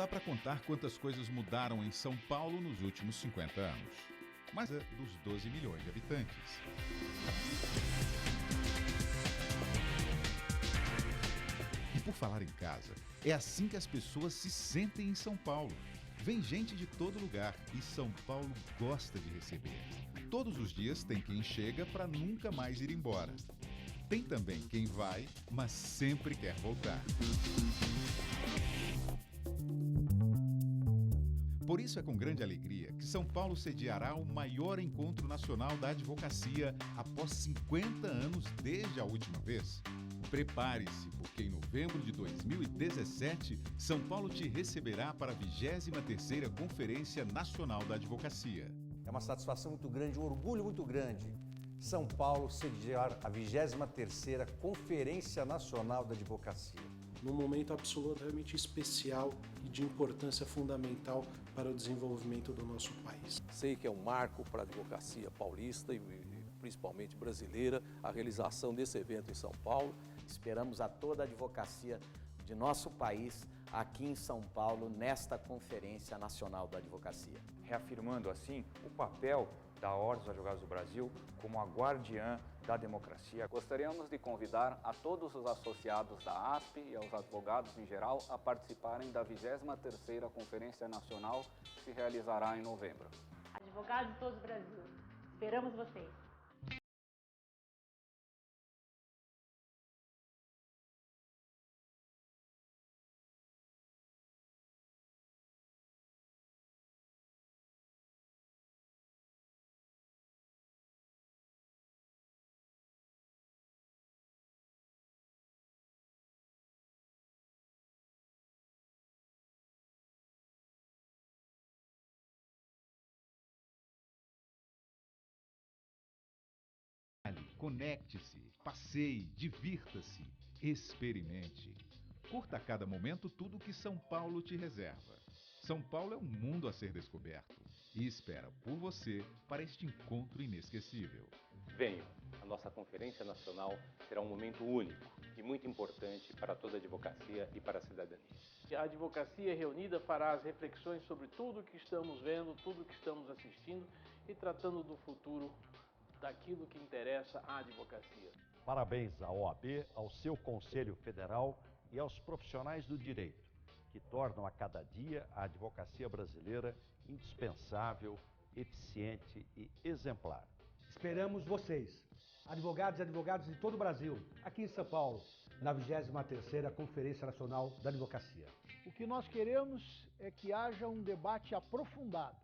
dá para contar quantas coisas mudaram em São Paulo nos últimos 50 anos. Mas é dos 12 milhões de habitantes. E por falar em casa, é assim que as pessoas se sentem em São Paulo. Vem gente de todo lugar e São Paulo gosta de receber. Todos os dias tem quem chega para nunca mais ir embora. Tem também quem vai, mas sempre quer voltar. Por isso é com grande alegria que São Paulo sediará o maior encontro nacional da advocacia após 50 anos desde a última vez. Prepare-se, porque em novembro de 2017, São Paulo te receberá para a 23ª Conferência Nacional da Advocacia. É uma satisfação muito grande, um orgulho muito grande. São Paulo sediar a 23ª Conferência Nacional da Advocacia. Num momento absolutamente especial e de importância fundamental para o desenvolvimento do nosso país. Sei que é um marco para a advocacia paulista e principalmente brasileira a realização desse evento em São Paulo. Esperamos a toda a advocacia de nosso país aqui em São Paulo, nesta Conferência Nacional da Advocacia. Reafirmando assim o papel da Ordem dos Advogados do Brasil como a guardiã da democracia. Gostaríamos de convidar a todos os associados da ASP e aos advogados em geral a participarem da 23ª Conferência Nacional que se realizará em novembro. Advogados de todo o Brasil, esperamos vocês! Conecte-se, passeie, divirta-se, experimente. Curta a cada momento tudo o que São Paulo te reserva. São Paulo é um mundo a ser descoberto e espera por você para este encontro inesquecível. Venham, a nossa Conferência Nacional será um momento único e muito importante para toda a advocacia e para a cidadania. A advocacia reunida fará as reflexões sobre tudo o que estamos vendo, tudo o que estamos assistindo e tratando do futuro daquilo que interessa à advocacia. Parabéns à OAB, ao seu Conselho Federal e aos profissionais do direito, que tornam a cada dia a advocacia brasileira indispensável, eficiente e exemplar. Esperamos vocês, advogados e advogadas de todo o Brasil, aqui em São Paulo, na 23ª Conferência Nacional da Advocacia. O que nós queremos é que haja um debate aprofundado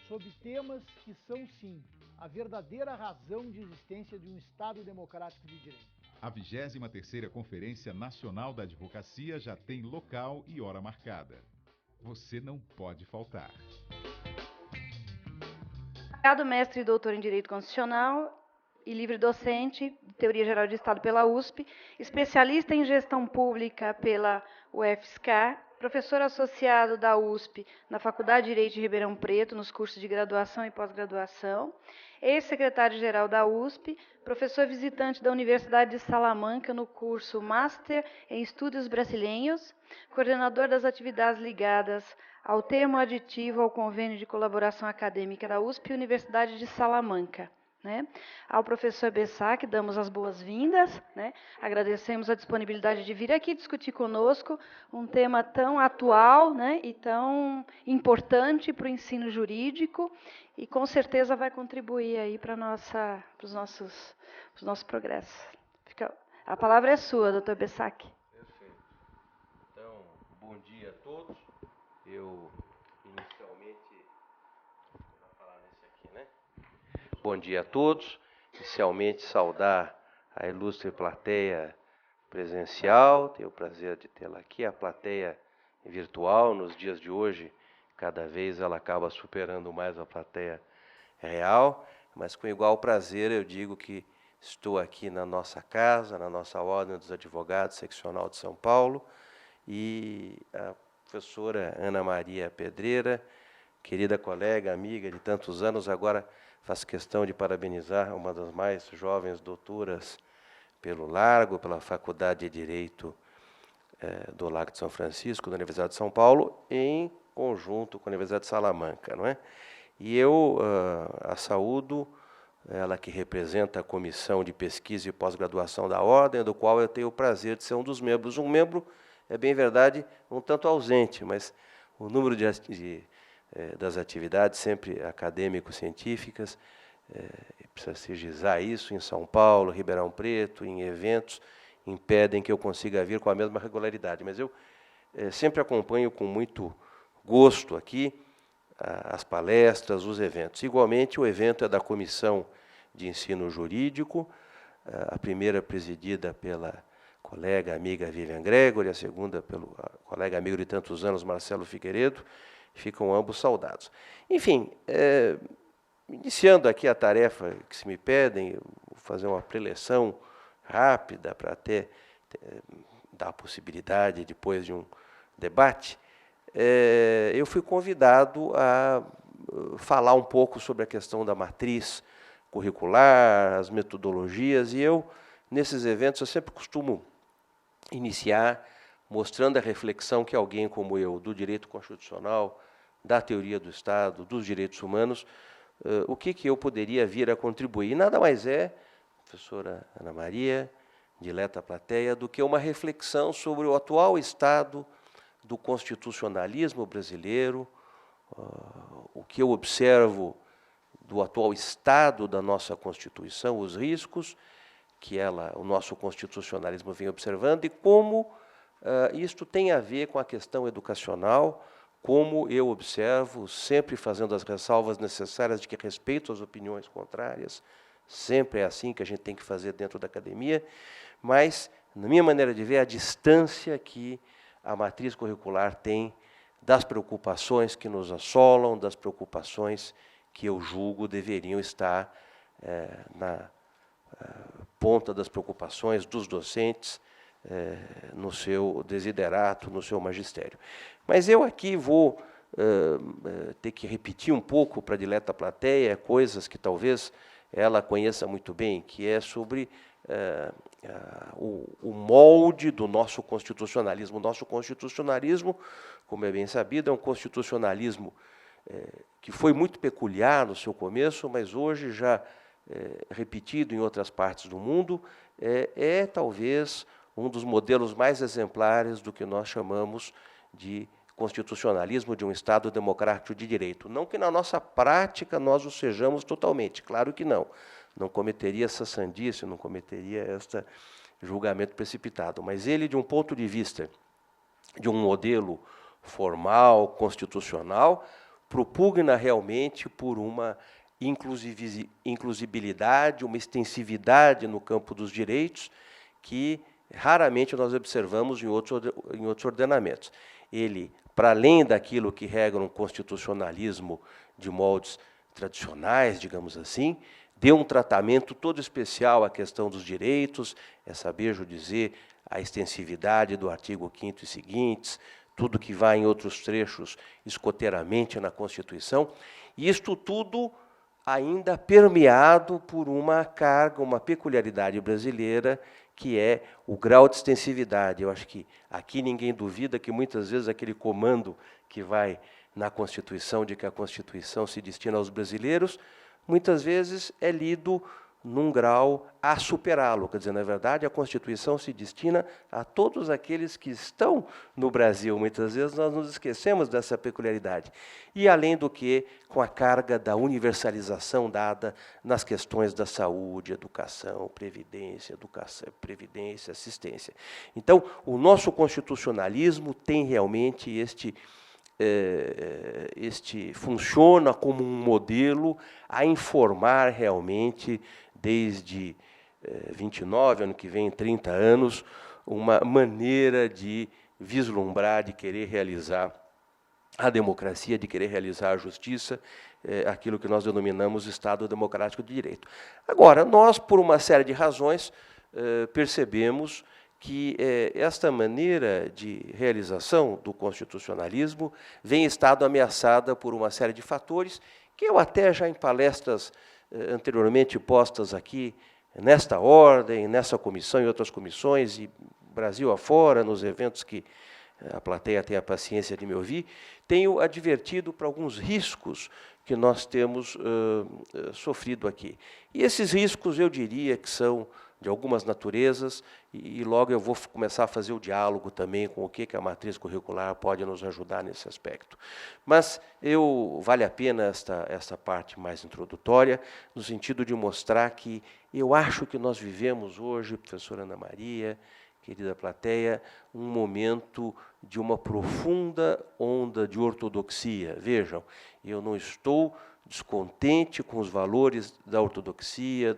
sobre temas que são, sim, a verdadeira razão de existência de um Estado democrático de direito. A 23ª Conferência Nacional da Advocacia já tem local e hora marcada. Você não pode faltar. Advogado, mestre e doutor em Direito Constitucional e livre docente de Teoria Geral de Estado pela USP, especialista em Gestão Pública pela UFSCar, professor associado da USP na Faculdade de Direito de Ribeirão Preto, nos cursos de graduação e pós-graduação, ex-secretário-geral da USP, professor visitante da Universidade de Salamanca no curso Master em Estudos Brasileiros, coordenador das atividades ligadas ao termo aditivo ao Convênio de Colaboração Acadêmica da USP e Universidade de Salamanca. Ao professor Bessac, damos as boas-vindas, agradecemos a disponibilidade de vir aqui discutir conosco um tema tão atual e tão importante para o ensino jurídico e com certeza vai contribuir aí para os nossos progressos. A palavra é sua, doutor Bessac. Perfeito. Então, bom dia a todos. Eu, inicialmente, vou falar nesse aqui, né? Bom dia a todos. Inicialmente, saudar a ilustre plateia presencial. Tenho o prazer de tê-la aqui. A plateia virtual, nos dias de hoje, cada vez ela acaba superando mais a plateia real. Mas com igual prazer eu digo que estou aqui na nossa casa, na nossa Ordem dos Advogados Seccional de São Paulo, e a professora Ana Maria Pedreira, querida colega, amiga de tantos anos, agora faço questão de parabenizar uma das mais jovens doutoras pelo Largo, pela Faculdade de Direito do Lago de São Francisco, da Universidade de São Paulo, em conjunto com a Universidade de Salamanca, não é? E eu a saúdo, ela que representa a Comissão de Pesquisa e Pós-Graduação da Ordem, do qual eu tenho o prazer de ser um dos membros. Um membro, é bem verdade, um tanto ausente, mas o número das atividades sempre acadêmico-científicas, precisa se gizar isso, em São Paulo, Ribeirão Preto, em eventos, impedem que eu consiga vir com a mesma regularidade. Mas eu sempre acompanho com muito gosto aqui as palestras, os eventos. Igualmente, o evento é da Comissão de Ensino Jurídico, a primeira presidida pela colega amiga Vivian Gregory, a segunda pelo colega amigo de tantos anos, Marcelo Figueiredo. Ficam ambos saudados. Enfim, iniciando aqui a tarefa que se me pedem, vou fazer uma preleção rápida para até dar a possibilidade, depois de um debate, eu fui convidado a falar um pouco sobre a questão da matriz curricular, as metodologias, e eu, nesses eventos, eu sempre costumo iniciar mostrando a reflexão que alguém como eu, do direito constitucional, da teoria do Estado, dos direitos humanos, o que eu poderia vir a contribuir. E nada mais é, professora Ana Maria, dileta plateia, do que uma reflexão sobre o atual estado do constitucionalismo brasileiro, o que eu observo do atual estado da nossa Constituição, os riscos que o nosso constitucionalismo vem observando e como isto tem a ver com a questão educacional, como eu observo, sempre fazendo as ressalvas necessárias de que respeito às opiniões contrárias, sempre é assim que a gente tem que fazer dentro da academia, mas, na minha maneira de ver, a distância que a matriz curricular tem das preocupações que nos assolam, das preocupações que eu julgo deveriam estar na ponta das preocupações dos docentes, no seu desiderato, no seu magistério. Mas eu aqui vou ter que repetir um pouco para a dileta plateia coisas que talvez ela conheça muito bem, que é sobre o molde do nosso constitucionalismo. O nosso constitucionalismo, como é bem sabido, é um constitucionalismo que foi muito peculiar no seu começo, mas hoje já repetido em outras partes do mundo, talvez um dos modelos mais exemplares do que nós chamamos de constitucionalismo de um Estado democrático de direito. Não que na nossa prática nós o sejamos totalmente, claro que não. Não cometeria essa sandice, não cometeria este julgamento precipitado. Mas ele, de um ponto de vista de um modelo formal, constitucional, propugna realmente por uma inclusibilidade, uma extensividade no campo dos direitos que raramente nós observamos em outros ordenamentos. Ele, para além daquilo que regra um constitucionalismo de moldes tradicionais, digamos assim, deu um tratamento todo especial à questão dos direitos, é saber dizer a extensividade do artigo 5º e seguintes, tudo que vai em outros trechos escoteiramente na Constituição, e isto tudo ainda permeado por uma carga, uma peculiaridade brasileira, que é o grau de extensividade. Eu acho que aqui ninguém duvida que muitas vezes aquele comando que vai na Constituição, de que a Constituição se destina aos brasileiros, muitas vezes é lido num grau a superá-lo. Quer dizer, na verdade, a Constituição se destina a todos aqueles que estão no Brasil. Muitas vezes nós nos esquecemos dessa peculiaridade. E, além do que, com a carga da universalização dada nas questões da saúde, educação, previdência, assistência. Então, o nosso constitucionalismo tem realmente funciona como um modelo a informar realmente, desde 29, ano que vem, 30 anos, uma maneira de vislumbrar, de querer realizar a democracia, de querer realizar a justiça, aquilo que nós denominamos Estado Democrático de Direito. Agora, nós, por uma série de razões, percebemos que esta maneira de realização do constitucionalismo vem estado ameaçada por uma série de fatores que eu até já em palestras anteriormente postas aqui, nesta ordem, nessa comissão e outras comissões, e Brasil afora, nos eventos que a plateia tem a paciência de me ouvir, tenho advertido para alguns riscos que nós temos sofrido aqui. E esses riscos, eu diria que são de algumas naturezas, e logo eu vou começar a fazer o diálogo também com o que a matriz curricular pode nos ajudar nesse aspecto. Mas vale a pena esta parte mais introdutória, no sentido de mostrar que eu acho que nós vivemos hoje, professora Ana Maria, querida plateia, um momento de uma profunda onda de ortodoxia. Vejam, eu não estou descontente com os valores da ortodoxia,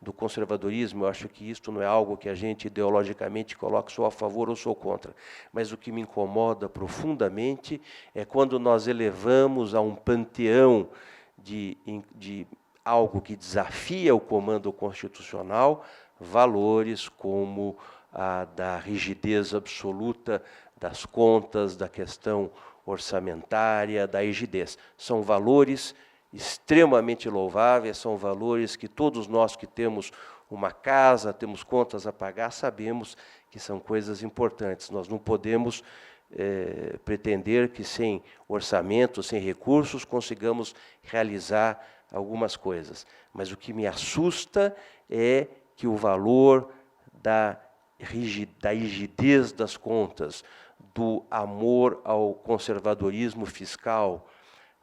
do conservadorismo. Eu acho que isto não é algo que a gente ideologicamente coloque sou a favor ou sou contra. Mas o que me incomoda profundamente é quando nós elevamos a um panteão de algo que desafia o comando constitucional, valores como a da rigidez absoluta das contas, da questão orçamentária, da rigidez. São valores extremamente louváveis, são valores que todos nós que temos uma casa, temos contas a pagar, sabemos que são coisas importantes. Nós não podemos pretender que sem orçamento, sem recursos, consigamos realizar algumas coisas. Mas o que me assusta é que o valor da rigidez das contas, do amor ao conservadorismo fiscal,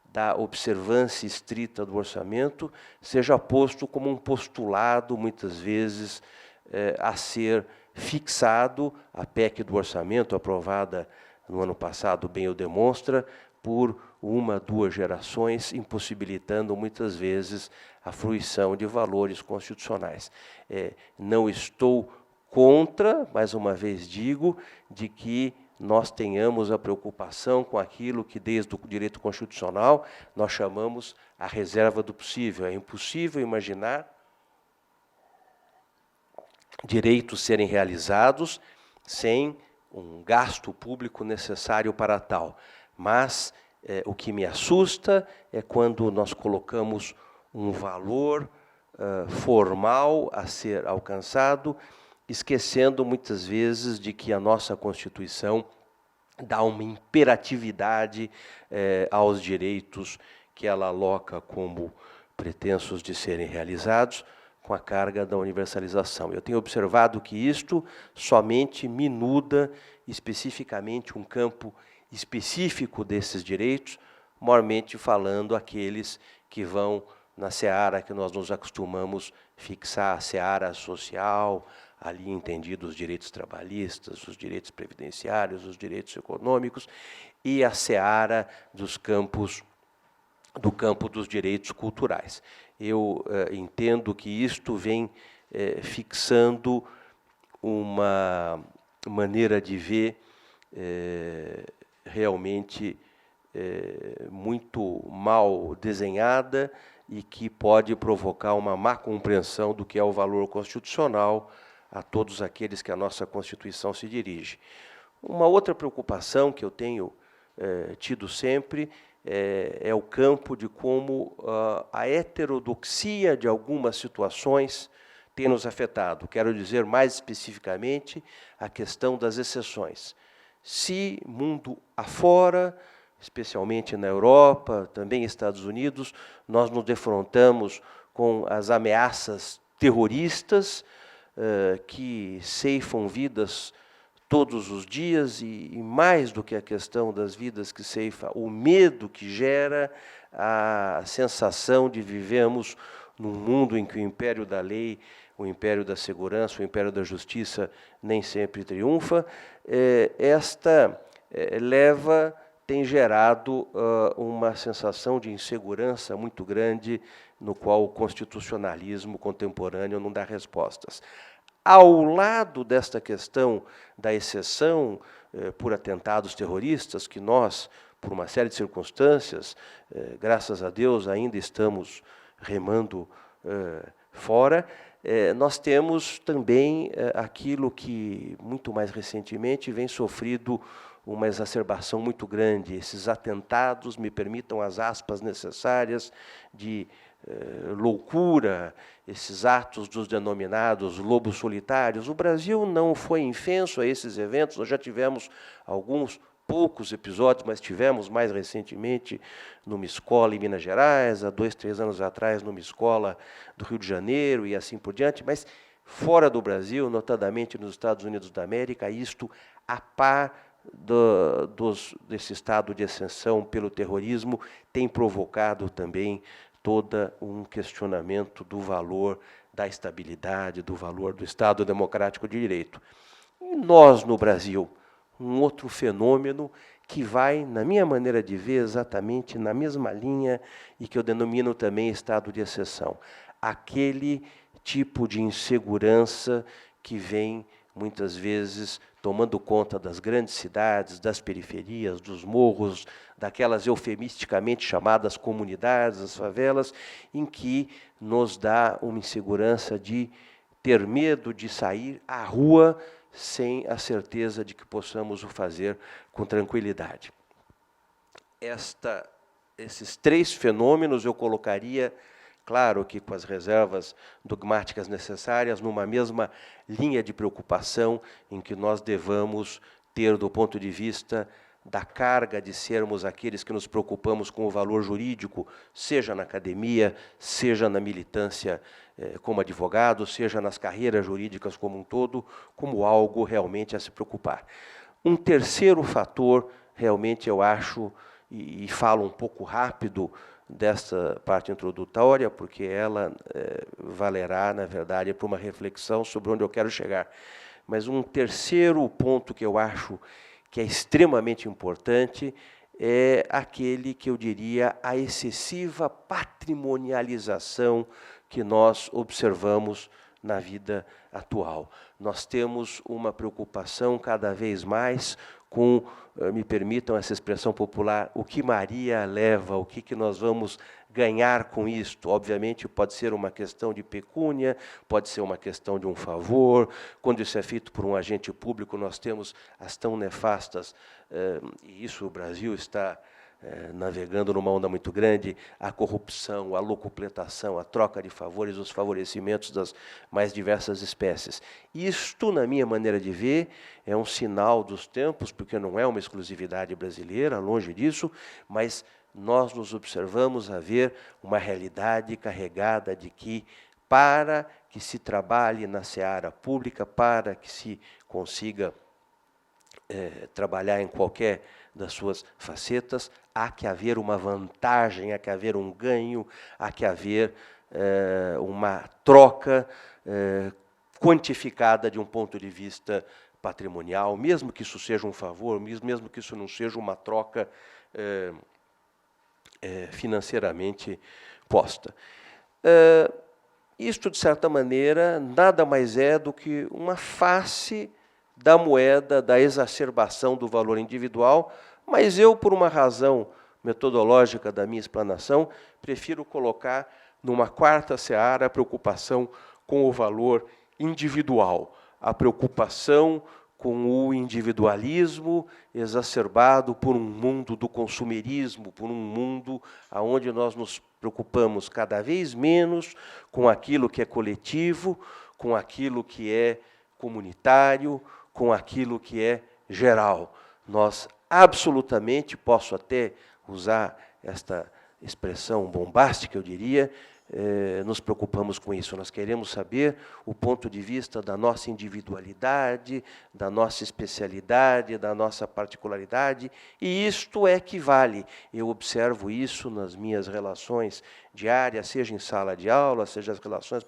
da observância estrita do orçamento, seja posto como um postulado, muitas vezes, a ser fixado. A PEC do orçamento, aprovada no ano passado, bem o demonstra, por 1, 2 gerações, impossibilitando, muitas vezes, a fruição de valores constitucionais. Não estou contra, mais uma vez digo, de que nós tenhamos a preocupação com aquilo que, desde o direito constitucional, nós chamamos a reserva do possível. É impossível imaginar direitos serem realizados sem um gasto público necessário para tal. Mas o que me assusta é quando nós colocamos um valor formal a ser alcançado, esquecendo muitas vezes de que a nossa Constituição dá uma imperatividade aos direitos que ela aloca como pretensos de serem realizados com a carga da universalização. Eu tenho observado que isto somente minuda especificamente um campo específico desses direitos, maiormente falando aqueles que vão na seara que nós nos acostumamos fixar, a seara social, ali entendidos os direitos trabalhistas, os direitos previdenciários, os direitos econômicos, e a seara do campo dos direitos culturais. Eu entendo que isto vem fixando uma maneira de ver realmente muito mal desenhada e que pode provocar uma má compreensão do que é o valor constitucional a todos aqueles que a nossa Constituição se dirige. Uma outra preocupação que eu tenho tido sempre é o campo de como a heterodoxia de algumas situações tem nos afetado. Quero dizer mais especificamente a questão das exceções. Se mundo afora, especialmente na Europa, também Estados Unidos, nós nos defrontamos com as ameaças terroristas que ceifam vidas todos os dias, e mais do que a questão das vidas que ceifa, o medo que gera, a sensação de vivemos num mundo em que o império da lei, o império da segurança, o império da justiça nem sempre triunfa. Tem gerado uma sensação de insegurança muito grande, no qual o constitucionalismo contemporâneo não dá respostas. Ao lado desta questão da exceção por atentados terroristas, que nós, por uma série de circunstâncias, graças a Deus, ainda estamos remando fora, nós temos também aquilo que, muito mais recentemente, vem sofrido uma exacerbação muito grande. Esses atentados me permitam as aspas necessárias de loucura, esses atos dos denominados lobos solitários. O Brasil não foi infenso a esses eventos, nós já tivemos alguns poucos episódios, mas tivemos mais recentemente numa escola em Minas Gerais, há 2, 3 anos atrás numa escola do Rio de Janeiro e assim por diante, mas fora do Brasil, notadamente nos Estados Unidos da América, isto a par desse estado de ascensão pelo terrorismo tem provocado também todo um questionamento do valor da estabilidade, do valor do Estado democrático de direito. E nós, no Brasil, um outro fenômeno que vai, na minha maneira de ver, exatamente na mesma linha e que eu denomino também estado de exceção. Aquele tipo de insegurança que vem, muitas vezes, tomando conta das grandes cidades, das periferias, dos morros, daquelas eufemisticamente chamadas comunidades, as favelas, em que nos dá uma insegurança de ter medo de sair à rua sem a certeza de que possamos o fazer com tranquilidade. Esses 3 fenômenos eu colocaria, claro que com as reservas dogmáticas necessárias, numa mesma linha de preocupação em que nós devamos ter, do ponto de vista da carga de sermos aqueles que nos preocupamos com o valor jurídico, seja na academia, seja na militância como advogado, seja nas carreiras jurídicas como um todo, como algo realmente a se preocupar. Um terceiro fator, realmente eu acho, e falo um pouco rápido dessa parte introdutória, porque ela valerá, na verdade, para uma reflexão sobre onde eu quero chegar. Mas um terceiro ponto que eu acho que é extremamente importante é aquele que eu diria a excessiva patrimonialização que nós observamos na vida atual. Nós temos uma preocupação cada vez mais com, me permitam essa expressão popular, o que Maria leva, o que nós vamos ganhar com isto. Obviamente, pode ser uma questão de pecúnia, pode ser uma questão de um favor. Quando isso é feito por um agente público, nós temos as tão nefastas, e isso o Brasil está navegando numa onda muito grande, a corrupção, a locupletação, a troca de favores, os favorecimentos das mais diversas espécies. Isto, na minha maneira de ver, é um sinal dos tempos, porque não é uma exclusividade brasileira, longe disso, mas nós nos observamos a ver uma realidade carregada de que, para que se trabalhe na seara pública, para que se consiga trabalhar em qualquer das suas facetas, há que haver uma vantagem, há que haver um ganho, há que haver uma troca quantificada de um ponto de vista patrimonial, mesmo que isso seja um favor, mesmo que isso não seja uma troca financeiramente posta. Isto, de certa maneira, nada mais é do que uma face da moeda da exacerbação do valor individual, mas eu, por uma razão metodológica da minha explanação, prefiro colocar numa quarta seara a preocupação com o valor individual, a preocupação com o individualismo exacerbado por um mundo do consumerismo, por um mundo onde nós nos preocupamos cada vez menos com aquilo que é coletivo, com aquilo que é comunitário, com aquilo que é geral. Nós absolutamente, posso até usar esta expressão bombástica, eu diria, nos preocupamos com isso. Nós queremos saber o ponto de vista da nossa individualidade, da nossa especialidade, da nossa particularidade, e isto é que vale. Eu observo isso nas minhas relações diárias, seja em sala de aula, seja as relações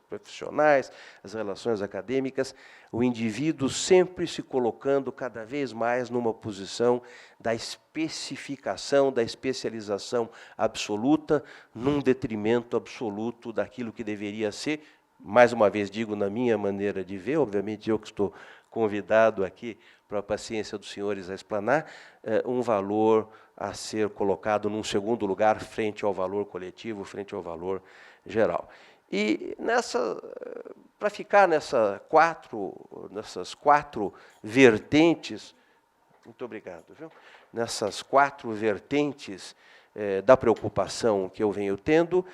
profissionais, as relações acadêmicas, o indivíduo sempre se colocando cada vez mais numa posição da especificação, da especialização absoluta, num detrimento absoluto daquilo que deveria ser, mais uma vez digo, na minha maneira de ver, obviamente eu que estou convidado aqui para a paciência dos senhores a explanar, um valor a ser colocado num segundo lugar frente ao valor coletivo, frente ao valor geral. E para ficar nessas quatro vertentes, Muito obrigado. Viu? Nessas 4 vertentes da preocupação que eu venho tendo,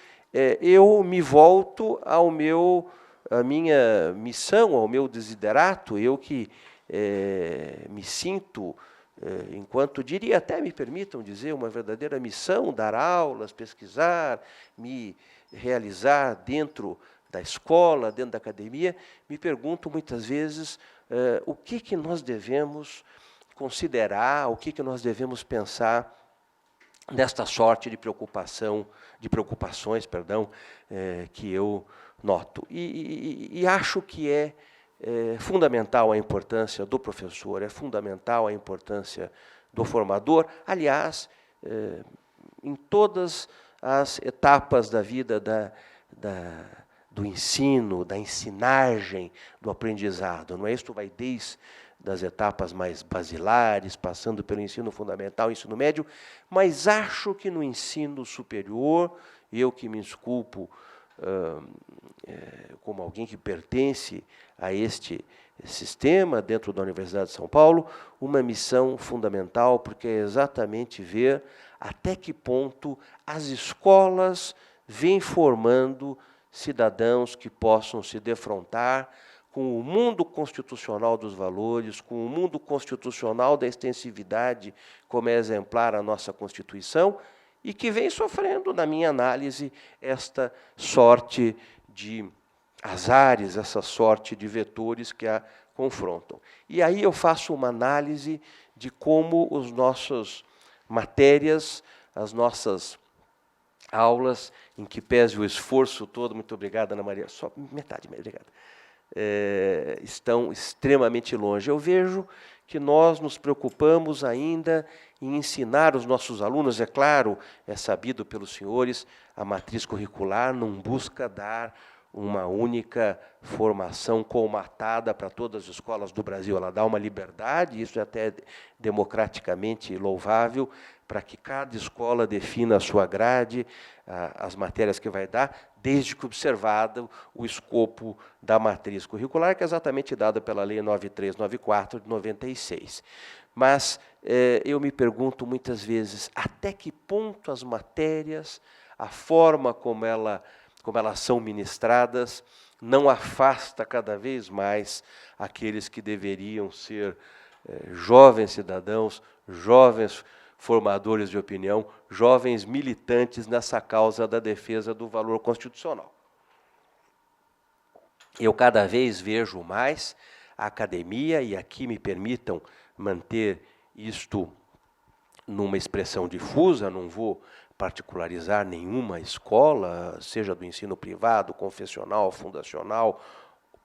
eu me volto à minha missão, ao meu desiderato, eu que me sinto, enquanto, diria até, me permitam dizer, uma verdadeira missão, dar aulas, pesquisar, me realizar dentro da escola, dentro da academia, me pergunto muitas vezes o que nós devemos considerar, o que nós devemos pensar desta sorte de preocupações, que eu noto. E acho que é fundamental a importância do professor, é fundamental a importância do formador. Aliás, em todas as etapas da vida do ensino, da ensinagem, do aprendizado. Não é? Isto vai desde das etapas mais basilares, passando pelo ensino fundamental, ensino médio, mas acho que no ensino superior, eu que me desculpo como alguém que pertence a este sistema dentro da Universidade de São Paulo, uma missão fundamental, porque é exatamente ver até que ponto as escolas vêm formando cidadãos que possam se defrontar com o mundo constitucional dos valores, com o mundo constitucional da extensividade, como é exemplar a nossa Constituição, e que vem sofrendo, na minha análise, esta sorte de azares, essa sorte de vetores que a confrontam. E aí eu faço uma análise de como as nossas matérias, as nossas aulas, em que pese o esforço todo, muito obrigado, Ana Maria, só metade, obrigado, estão extremamente longe. Eu vejo que nós nos preocupamos ainda em ensinar os nossos alunos, é claro, é sabido pelos senhores, a matriz curricular não busca dar uma única formação colmatada para todas as escolas do Brasil. Ela dá uma liberdade, isso é até democraticamente louvável, para que cada escola defina a sua grade, as matérias que vai dar, desde que observado o escopo da matriz curricular, que é exatamente dada pela Lei 9394 de 96. Mas eu me pergunto muitas vezes até que ponto as matérias, a forma como elas são ministradas, não afasta cada vez mais aqueles que deveriam ser jovens cidadãos, jovens formadores de opinião, jovens militantes nessa causa da defesa do valor constitucional. Eu cada vez vejo mais a academia, e aqui me permitam manter isto numa expressão difusa, não vou particularizar nenhuma escola, seja do ensino privado, confessional, fundacional,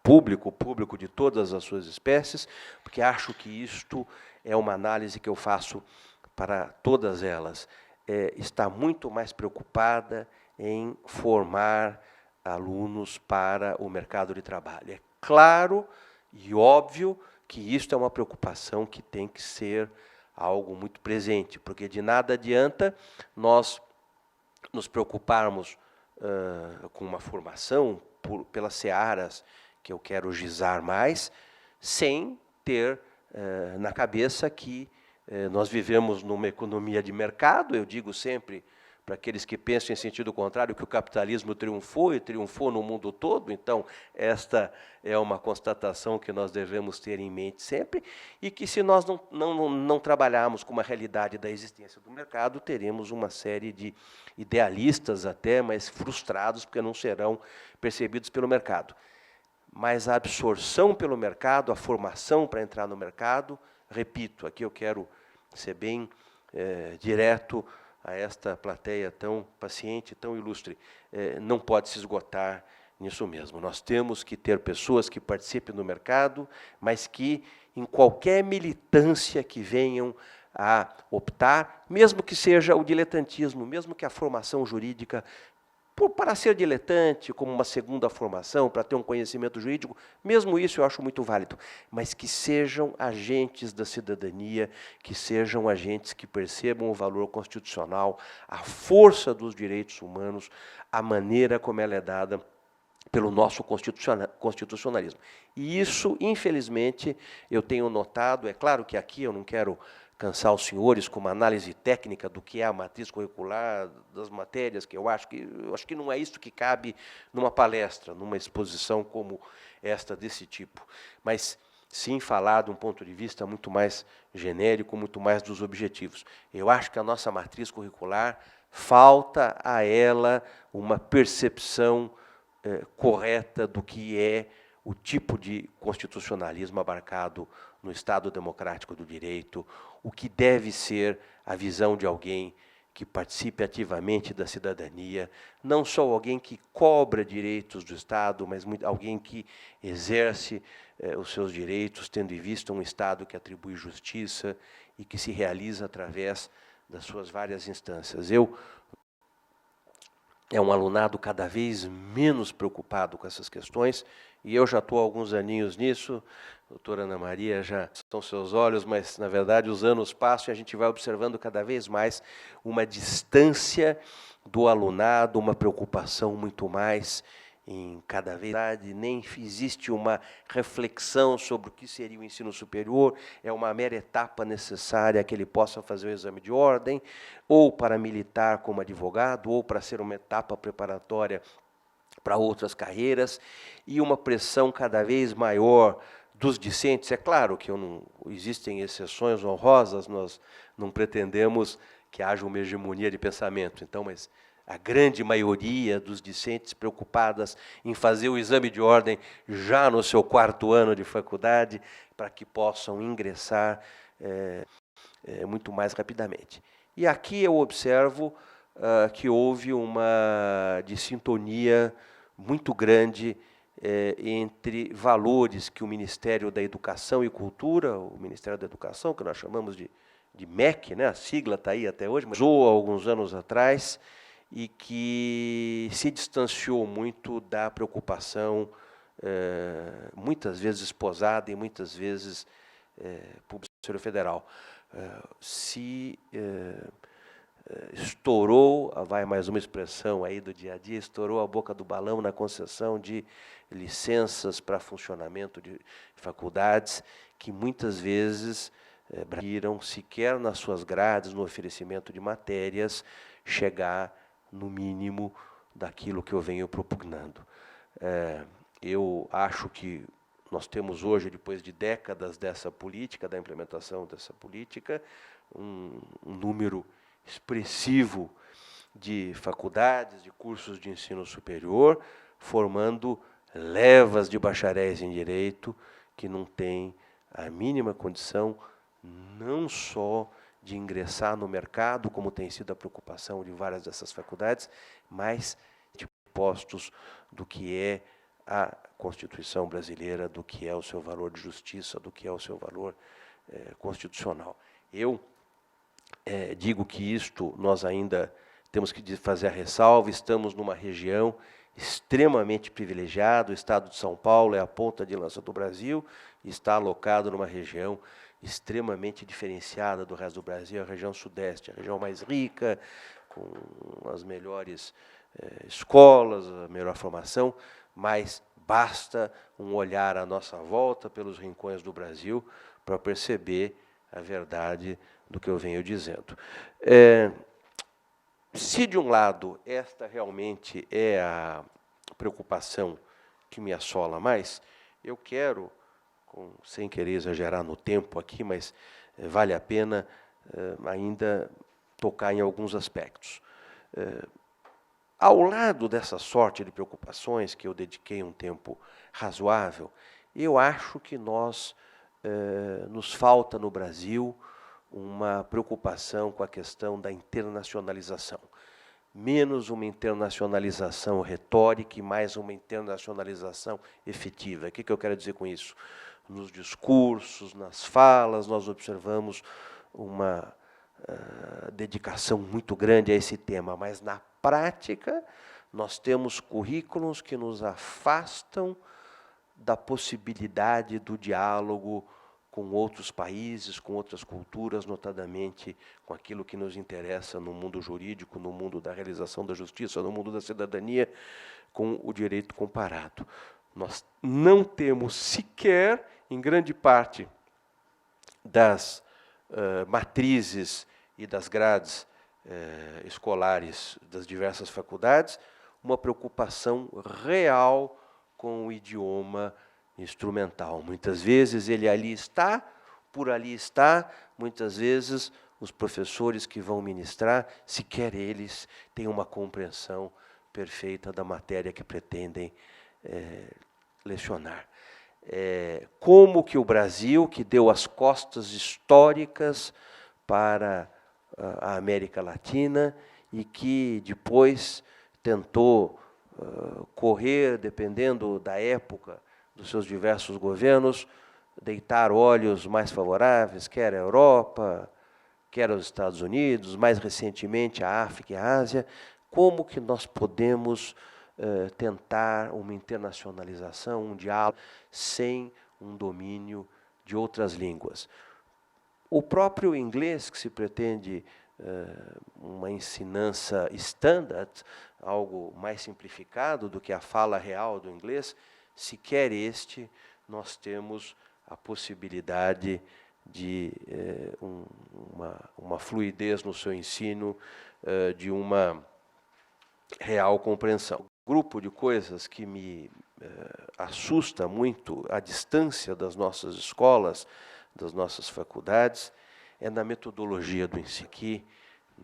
público de todas as suas espécies, porque acho que isto é uma análise que eu faço para todas elas. Está muito mais preocupada em formar alunos para o mercado de trabalho. É claro e óbvio que isto é uma preocupação que tem que ser algo muito presente, porque de nada adianta nós nos preocuparmos com uma formação pelas searas que eu quero gizar mais, sem ter na cabeça que nós vivemos numa economia de mercado. Eu digo sempre, para aqueles que pensam em sentido contrário, que o capitalismo triunfou e triunfou no mundo todo. Então, esta é uma constatação que nós devemos ter em mente sempre, e que se nós não trabalharmos com uma realidade da existência do mercado, teremos uma série de idealistas até, mas frustrados, porque não serão percebidos pelo mercado. Mas a absorção pelo mercado, a formação para entrar no mercado, repito, aqui eu quero ser bem direto a esta plateia tão paciente, tão ilustre, não pode se esgotar nisso mesmo. Nós temos que ter pessoas que participem do mercado, mas que, em qualquer militância que venham a optar, mesmo que seja o diletantismo, mesmo que a formação jurídica, para ser diletante, como uma segunda formação, para ter um conhecimento jurídico, mesmo isso eu acho muito válido, mas que sejam agentes da cidadania, que sejam agentes que percebam o valor constitucional, a força dos direitos humanos, a maneira como ela é dada pelo nosso constitucionalismo. E isso, infelizmente, eu tenho notado, é claro que aqui eu não quero cansar os senhores com uma análise técnica do que é a matriz curricular, das matérias, que eu acho que não é isso que cabe numa palestra, numa exposição como esta desse tipo, mas sim falar de um ponto de vista muito mais genérico, muito mais dos objetivos. Eu acho que a nossa matriz curricular falta a ela uma percepção correta do que é o tipo de constitucionalismo abarcado no Estado democrático do direito, o que deve ser a visão de alguém que participe ativamente da cidadania, não só alguém que cobra direitos do Estado, mas alguém que exerce os seus direitos, tendo em vista um Estado que atribui justiça e que se realiza através das suas várias instâncias. É um alunado cada vez menos preocupado com essas questões, e eu já estou há alguns aninhos nisso, doutora Ana Maria, já são seus olhos, mas, na verdade, os anos passam e a gente vai observando cada vez mais uma distância do alunado, uma preocupação muito mais em cada vez, nem existe uma reflexão sobre o que seria o ensino superior, é uma mera etapa necessária que ele possa fazer o exame de ordem, ou para militar como advogado, ou para ser uma etapa preparatória para outras carreiras, e uma pressão cada vez maior dos discentes. É claro que existem exceções honrosas, nós não pretendemos que haja uma hegemonia de pensamento, então, mas a grande maioria dos discentes preocupadas em fazer o exame de ordem já no seu 4º ano de faculdade, para que possam ingressar muito mais rapidamente. E aqui eu observo que houve uma dissintonia muito grande entre valores que o Ministério da Educação e Cultura, o Ministério da Educação, que nós chamamos de MEC, né, a sigla está aí até hoje, mas usou há alguns anos atrás, e que se distanciou muito da preocupação, muitas vezes esposada e muitas vezes público federal. Estourou, vai mais uma expressão aí do dia a dia, estourou a boca do balão na concessão de licenças para funcionamento de faculdades, que muitas vezes viram sequer nas suas grades, no oferecimento de matérias, chegar no mínimo daquilo que eu venho propugnando. Eu acho que nós temos hoje, depois de décadas dessa política, da implementação dessa política, um número expressivo de faculdades, de cursos de ensino superior, formando levas de bacharéis em direito que não têm a mínima condição, não só de ingressar no mercado, como tem sido a preocupação de várias dessas faculdades, mas de postos do que é a Constituição brasileira, do que é o seu valor de justiça, do que é o seu valor constitucional. Eu digo que isto nós ainda temos que fazer a ressalva, estamos numa região extremamente privilegiada, o Estado de São Paulo é a ponta de lança do Brasil, está alocado numa região extremamente diferenciada do resto do Brasil, a região sudeste, a região mais rica, com as melhores escolas, a melhor formação, mas basta um olhar à nossa volta pelos rincões do Brasil para perceber a verdade do que eu venho dizendo. Se, de um lado, esta realmente é a preocupação que me assola mais, eu quero, sem querer exagerar no tempo aqui, mas vale a pena ainda tocar em alguns aspectos. Ao lado dessa sorte de preocupações, que eu dediquei um tempo razoável, eu acho que nos falta no Brasil uma preocupação com a questão da internacionalização. Menos uma internacionalização retórica e mais uma internacionalização efetiva. O que eu quero dizer com isso? Nos discursos, nas falas, nós observamos uma dedicação muito grande a esse tema, mas na prática nós temos currículos que nos afastam da possibilidade do diálogo com outros países, com outras culturas, notadamente com aquilo que nos interessa no mundo jurídico, no mundo da realização da justiça, no mundo da cidadania, com o direito comparado. Nós não temos sequer, em grande parte das matrizes e das grades escolares das diversas faculdades, uma preocupação real com o idioma instrumental. Muitas vezes ele ali está, por ali está, muitas vezes os professores que vão ministrar, sequer eles têm uma compreensão perfeita da matéria que pretendem lecionar. Como que o Brasil, que deu as costas históricas para a América Latina e que depois tentou correr, dependendo da época, dos seus diversos governos, deitar olhos mais favoráveis, quer a Europa, quer os Estados Unidos, mais recentemente a África e a Ásia, como que nós podemos tentar uma internacionalização, um diálogo, sem um domínio de outras línguas. O próprio inglês, que se pretende uma ensinança standard, algo mais simplificado do que a fala real do inglês, sequer este nós temos a possibilidade de uma fluidez no seu ensino, de uma real compreensão. Um grupo de coisas que me assusta muito a distância das nossas escolas, das nossas faculdades, é na metodologia do ensino. Aqui,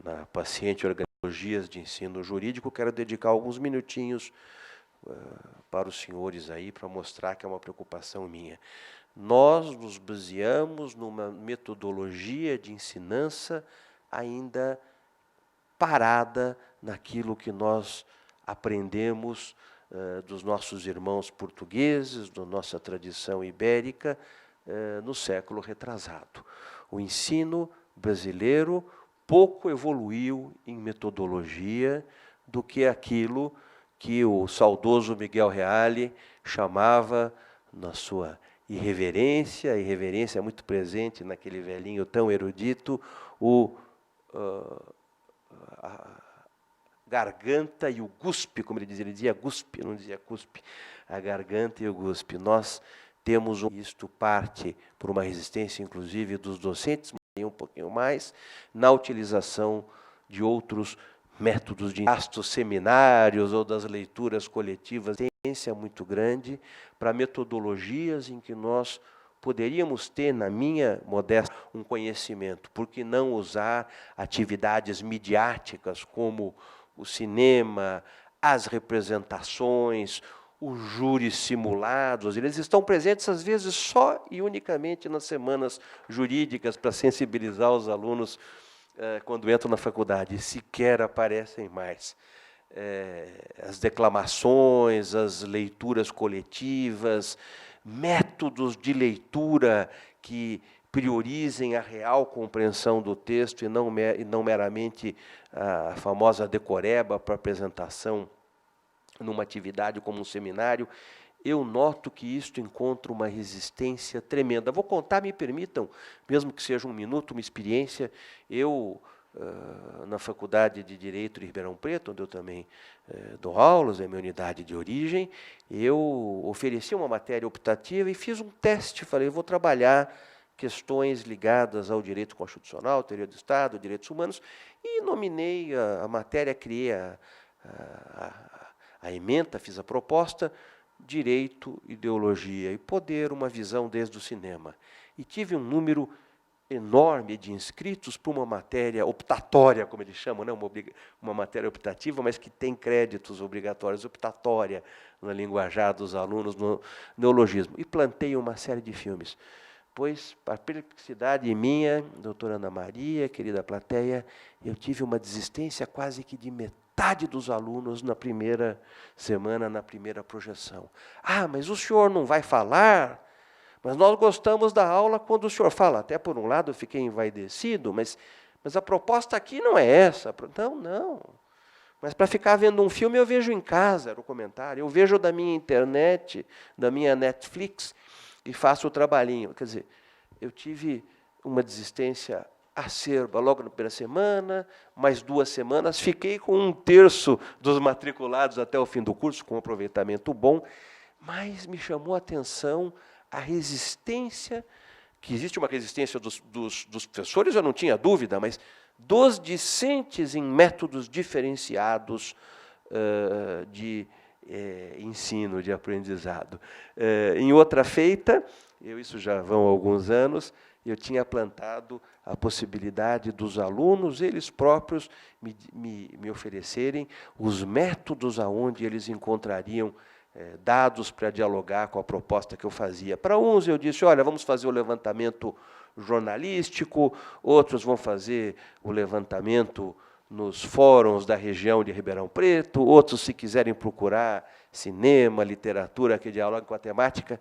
na Paciente Organias de Ensino Jurídico, quero dedicar alguns minutinhos para os senhores aí, para mostrar que é uma preocupação minha. Nós nos baseamos numa metodologia de ensinança ainda parada naquilo que nós aprendemos dos nossos irmãos portugueses, da nossa tradição ibérica, no século retrasado. O ensino brasileiro pouco evoluiu em metodologia do que aquilo que o saudoso Miguel Reale chamava, na sua irreverência, a irreverência é muito presente naquele velhinho tão erudito, a garganta e o guspe, como ele dizia guspe, não dizia cuspe, a garganta e o guspe. Nós temos isto parte por uma resistência, inclusive, dos docentes, um pouquinho mais, na utilização de outros métodos de vastos seminários ou das leituras coletivas, tendência muito grande para metodologias em que nós poderíamos ter, na minha modesta, um conhecimento. Por que não usar atividades midiáticas como o cinema, as representações, os júris simulados? Eles estão presentes, às vezes, só e unicamente nas semanas jurídicas para sensibilizar os alunos quando entram na faculdade, e sequer aparecem mais. As declamações, as leituras coletivas, métodos de leitura que priorizem a real compreensão do texto e não meramente a famosa decoreba para apresentação numa atividade como um seminário. Eu noto que isto encontra uma resistência tremenda. Vou contar, me permitam, mesmo que seja um minuto, uma experiência. Eu, na Faculdade de Direito de Ribeirão Preto, onde eu também dou aulas, é minha unidade de origem, eu ofereci uma matéria optativa e fiz um teste. Falei, vou trabalhar questões ligadas ao direito constitucional, teoria do Estado, direitos humanos, e nominei a matéria, criei a ementa, fiz a proposta, direito, ideologia e poder, uma visão desde o cinema. E tive um número enorme de inscritos para uma matéria optatória, como eles chamam, né? Uma matéria optativa, mas que tem créditos obrigatórios, optatória, na linguajar dos alunos, no neologismo. E plantei uma série de filmes. Pois, para a perplexidade minha, doutora Ana Maria, querida plateia, eu tive uma desistência quase que de metade dos alunos na primeira semana, na primeira projeção. Ah, mas o senhor não vai falar? Mas nós gostamos da aula quando o senhor fala. Até por um lado eu fiquei envaidecido, mas a proposta aqui não é essa. Não. Mas para ficar vendo um filme eu vejo em casa, era o comentário. Eu vejo da minha internet, da minha Netflix, e faço o trabalhinho. Quer dizer, eu tive uma desistência acerba logo na primeira semana, mais 2 semanas, fiquei com 1/3 dos matriculados até o fim do curso, com um aproveitamento bom, mas me chamou a atenção a resistência, que existe uma resistência dos professores, eu não tinha dúvida, mas dos discentes em métodos diferenciados de ensino, de aprendizado. Em outra feita, isso já vão alguns anos, eu tinha plantado a possibilidade dos alunos, eles próprios, me oferecerem os métodos aonde eles encontrariam dados para dialogar com a proposta que eu fazia. Para uns eu disse, olha, vamos fazer o levantamento jornalístico, outros vão fazer o levantamento nos fóruns da região de Ribeirão Preto, outros, se quiserem procurar cinema, literatura que dialogue com a temática,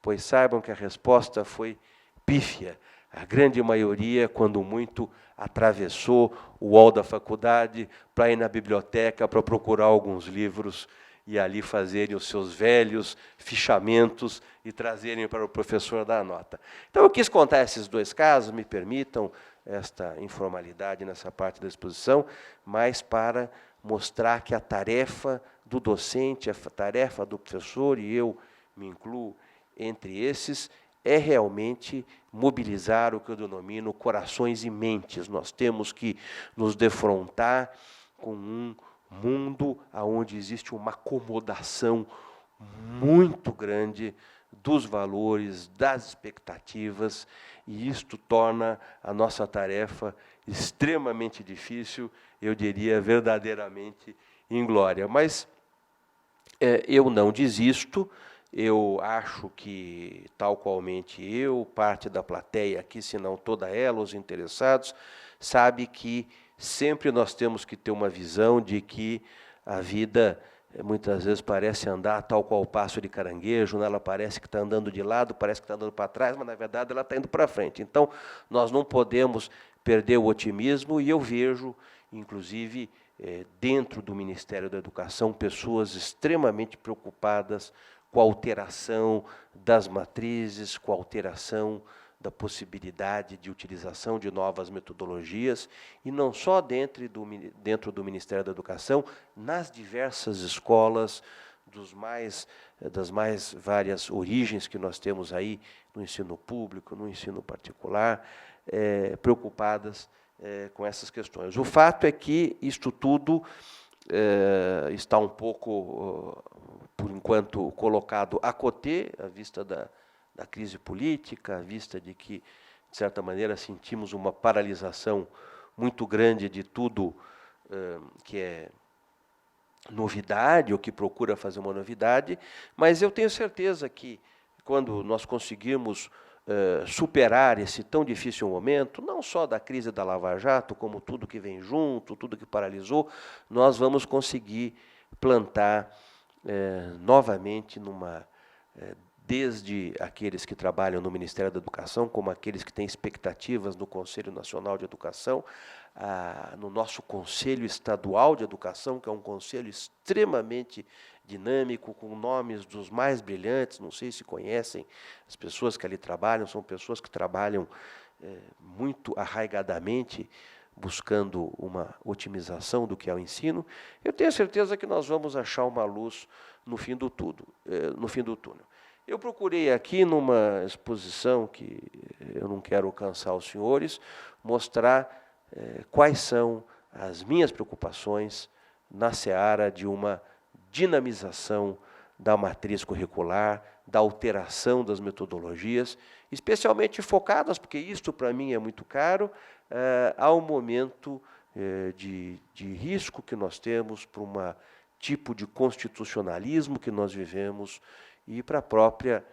pois saibam que a resposta foi pífia. A grande maioria, quando muito, atravessou o hall da faculdade para ir na biblioteca para procurar alguns livros e ali fazerem os seus velhos fichamentos e trazerem para o professor dar nota. Então, eu quis contar esses 2 casos, me permitam esta informalidade nessa parte da exposição, mas para mostrar que a tarefa do docente, a tarefa do professor, e eu me incluo entre esses, é realmente mobilizar o que eu denomino corações e mentes. Nós temos que nos defrontar com um mundo onde existe uma acomodação muito grande dos valores, das expectativas, e isto torna a nossa tarefa extremamente difícil, eu diria verdadeiramente inglória. Mas eu não desisto, eu acho que, tal qualmente eu, parte da plateia aqui, se não toda ela, os interessados, sabe que sempre nós temos que ter uma visão de que a vida muitas vezes parece andar tal qual o passo de caranguejo, né? Ela parece que está andando de lado, parece que está andando para trás, mas, na verdade, ela está indo para frente. Então, nós não podemos perder o otimismo, e eu vejo, inclusive, dentro do Ministério da Educação, pessoas extremamente preocupadas com a alteração das matrizes, com a alteração da possibilidade de utilização de novas metodologias, e não só dentro do Ministério da Educação, nas diversas escolas das mais várias origens que nós temos aí, no ensino público, no ensino particular, preocupadas com essas questões. O fato é que isto tudo está um pouco, por enquanto, colocado à côté, à vista da crise política, à vista de que, de certa maneira, sentimos uma paralisação muito grande de tudo que é novidade, ou que procura fazer uma novidade, mas eu tenho certeza que, quando nós conseguirmos superar esse tão difícil momento, não só da crise da Lava Jato, como tudo que vem junto, tudo que paralisou, nós vamos conseguir plantar novamente desde aqueles que trabalham no Ministério da Educação, como aqueles que têm expectativas no Conselho Nacional de Educação, no nosso Conselho Estadual de Educação, que é um conselho extremamente dinâmico, com nomes dos mais brilhantes, não sei se conhecem, as pessoas que ali trabalham, são pessoas que trabalham muito arraigadamente, buscando uma otimização do que é o ensino. Eu tenho certeza que nós vamos achar uma luz no fim do túnel. Eu procurei aqui, numa exposição que eu não quero cansar os senhores, mostrar quais são as minhas preocupações na seara de uma dinamização da matriz curricular, da alteração das metodologias, especialmente focadas, porque isto para mim é muito caro, ao momento de risco que nós temos para um tipo de constitucionalismo que nós vivemos e para a própria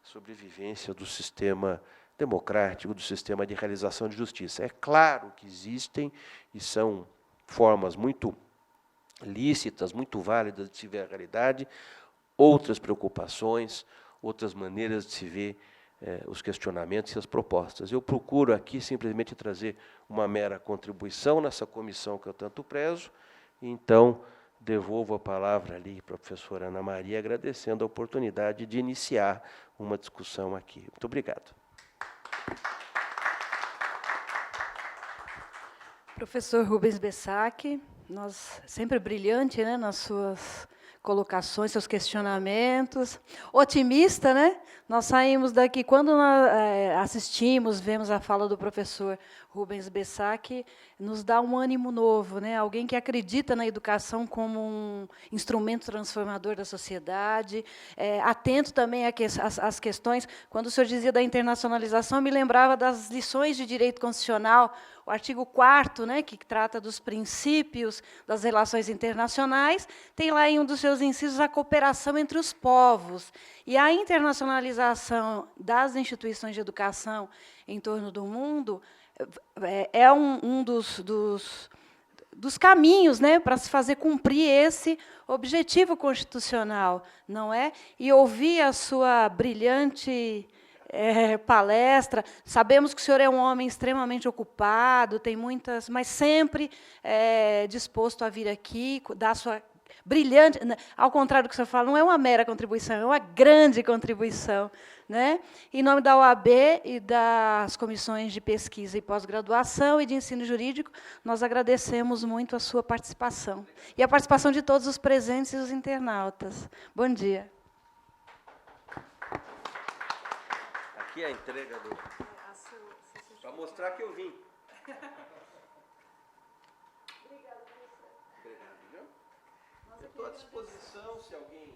sobrevivência do sistema democrático, do sistema de realização de justiça. É claro que existem, e são formas muito lícitas, muito válidas de se ver a realidade, outras preocupações, outras maneiras de se ver os questionamentos e as propostas. Eu procuro aqui simplesmente trazer uma mera contribuição nessa comissão que eu tanto prezo, então devolvo a palavra ali para a professora Ana Maria, agradecendo a oportunidade de iniciar uma discussão aqui. Muito obrigado. Professor Rubens Bessac, nós sempre brilhante, né, nas suas colocações, seus questionamentos, otimista, né? Nós saímos daqui, quando nós assistimos, vemos a fala do professor Rubens Bessac, nos dá um ânimo novo, né? Alguém que acredita na educação como um instrumento transformador da sociedade, atento também às questões. Quando o senhor dizia da internacionalização, eu me lembrava das lições de direito constitucional, o artigo 4º, né, que trata dos princípios das relações internacionais, tem lá em um dos seus incisos a cooperação entre os povos. E a internacionalização das instituições de educação em torno do mundo é um dos caminhos, né, para se fazer cumprir esse objetivo constitucional, não é? E ouvir a sua brilhante palestra. Sabemos que o senhor é um homem extremamente ocupado, tem muitas, mas sempre disposto a vir aqui, dar sua brilhante, ao contrário do que o senhor fala, não é uma mera contribuição, é uma grande contribuição, né? Em nome da OAB e das comissões de pesquisa e pós-graduação e de ensino jurídico, nós agradecemos muito a sua participação e a participação de todos os presentes e os internautas. Bom dia. Aqui é a entrega do... Para mostrar que eu vim. Obrigada, professor. Obrigado, viu? Eu estou à disposição se alguém...